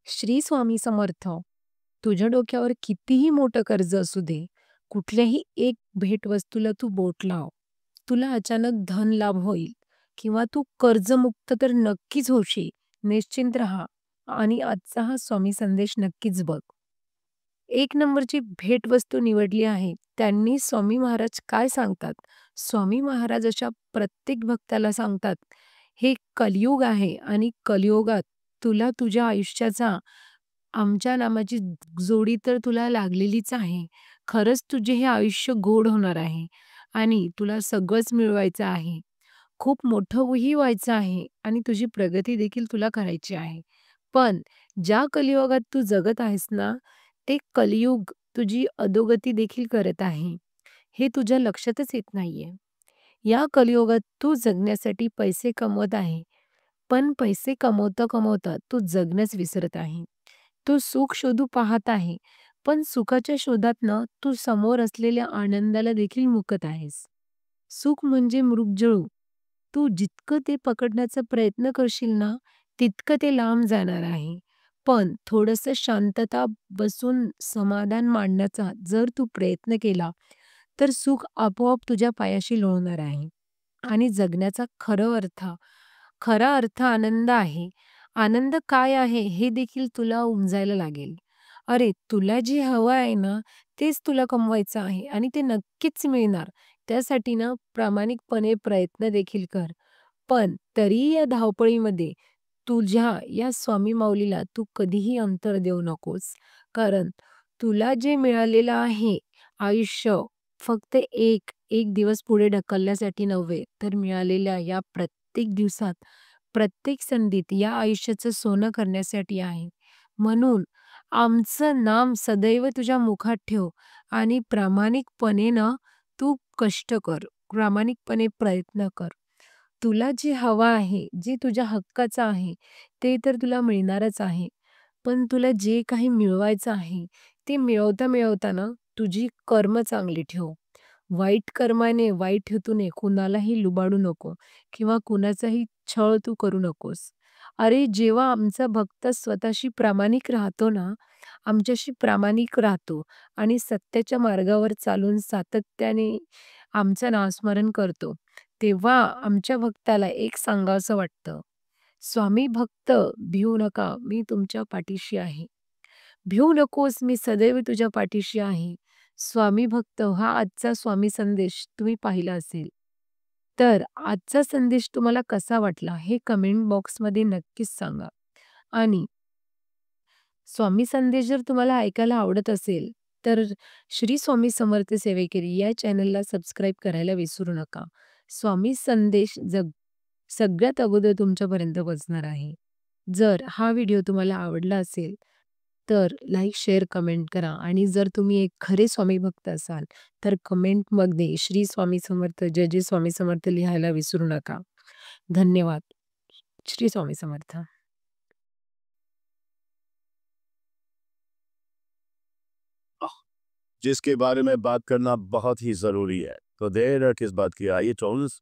श्री स्वामी समर्थ. तुझ्या डोक्यावर कितीही मोठं कर्ज असू दे, कुठल्याही एक भेटवस्तूला तू बोट लाव. तुला अचानक धन लाभ होईल किंवा तू कर्जमुक्त तर नक्कीच होशील. निश्चिंत राहा आणि आजचा हा स्वामी संदेश नक्कीच बघ. एक नंबरची भेटवस्तू निवडली आहे. त्यांनी स्वामी महाराज काय सांगतात? स्वामी महाराज अशा प्रत्येक भक्ताला सांगतात, हे कलियुग आहे आणि कलियुगात तुला तुझ्या आयुष्याचा आमच्या नामाची जोडी तर तुला लागलेलीच आहे. खरंच तुझे हे आयुष्य गोड होणार आहे आणि तुला सगळंच मिळवायचं आहे. खूप मोठंही व्हायचं आहे आणि तुझी प्रगती देखील तुला करायची आहे. पण ज्या कलियुगात तू जगत आहेस ना, ते कलियुग तुझी अधोगती देखील करत आहे. हे तुझ्या लक्षातच येत नाहीये. या कलियुगात तू जगण्यासाठी पैसे कमवत आहे. पण पैसे कमवता-कमवता तू जगणंच विसरत आहे. तू सुख शोधू पाहत आहे. पण सुखाच्या शोधातनं तू समोर असलेल्या आनंदाला देखील मुकत आहेस. सुख म्हणजे मृगजळू. तू जितकं ते पकडण्याचा प्रयत्न करशील ना, तितकं ते लांब जाणार आहे. पण थोडंसं शांतता बसून समाधान मांडण्याचा जर तू प्रयत्न केला, तर सुख आपोआप तुझ्या पायाशी लोळणार आहे. आणि जगण्याचा खरा अर्थ आनंद आहे. आनंद काय आहे हे देखील तुला उमजायला लागेल. अरे, तुला जे हवं आहे ना, तेच तुला कमवायचं आहे आणि ते नक्कीच मिळणार. त्यासाठी ना प्रामाणिकपणे प्रयत्न देखील कर. पण तरीही या धावपळीमध्ये तुझ्या या स्वामी माऊलीला तू कधीही अंतर देऊ नकोस. कारण तुला जे मिळालेलं आहे आयुष्य फक्त एक दिवस पुढे ढकलण्यासाठी नव्हे, तर मिळालेल्या या प्रत्येक दिवसात, प्रत्येक संधीत या आयुष्याचं सोनं करण्यासाठी आहे. म्हणून आमचं नाम सदैव तुझ्या मुखात ठेव आणि प्रामाणिकपणे ना तू कष्ट कर, प्रामाणिकपणे प्रयत्न कर. तुला जे हवं आहे, जे तुझ्या हक्काचं आहे, ते तर तुला मिळणारच आहे. पण तुला जे काही मिळवायचं आहे, ते मिळवता-मिळवता ना तुझी कर्म चांगली ठेव. वाईट कर्माने, वाईट हेतूने कुणालाही लुबाडू नको किंवा कुणाचाही छळ तू करू नकोस. अरे, जेव्हा आमचा भक्त स्वतःशी प्रामाणिक राहतो ना, आमच्याशी प्रामाणिक राहतो आणि सत्याच्या मार्गावर चालून सातत्याने आमचं नामस्मरण करतो, तेव्हा आमच्या भक्ताला एक सांगावसं वाटतं, "स्वामी भक्त भिवू नका, मी तुमच्या पाठीशी आहे. भिवू नकोस, मी सदैव तुझ्या पाठीशी आहे." स्वामी भक्त हा आजचा स्वामी संदेश तुम्ही पाहिला असेल. तर आजचा संदेश तुम्हाला कसा वाटला हे कमेंट बॉक्समध्ये नक्कीच सांगा. आणि स्वामी संदेश जर तुम्हाला ऐकायला आवडत असेल, तर श्री स्वामी समर्थ सेवेकरी या चॅनलला सबस्क्राईब करायला विसरू नका. स्वामी संदेश सगळ्यात अगोदर तुमच्यापर्यंत पोहोचणार आहे. जर हा व्हिडिओ तुम्हाला आवडला असेल, तर लाईक, शेअर, कमेंट करा आणि जर तुम्ही एक खरे स्वामी भक्त असाल, तर कमेंटमध्ये श्री स्वामी समर्थ, जय जय स्वामी समर्थ लिहायला विसरू नका. धन्यवाद. श्री स्वामी समर्थ. जिसके बारे में बात करना बहुत ही ज़रूरी है। तो देर है किस बात की, आइए 24